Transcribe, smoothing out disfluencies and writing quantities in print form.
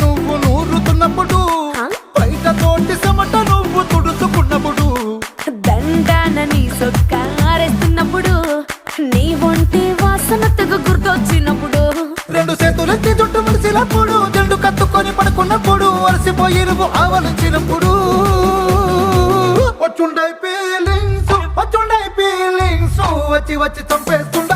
నువ్వు నూరుతున్నప్పుడు, బయట తోటి చెమట నువ్వు తుడుచుకున్నప్పుడు, దండాన నీ సొక్కారేస్తున్నప్పుడు, నీ ఒంటి వాసన తెగ గుర్తొచ్చినప్పుడు, రెండు చేతులెత్తి జుట్టు ముడిచినప్పుడు, జండు కత్తుకొని పడుకున్నప్పుడు, అలసిపోయి నువ్వు ఆవలించినప్పుడు, వచ్చుండై ఫీలింగ్స్ వచ్చి వచ్చి చంపేస్తు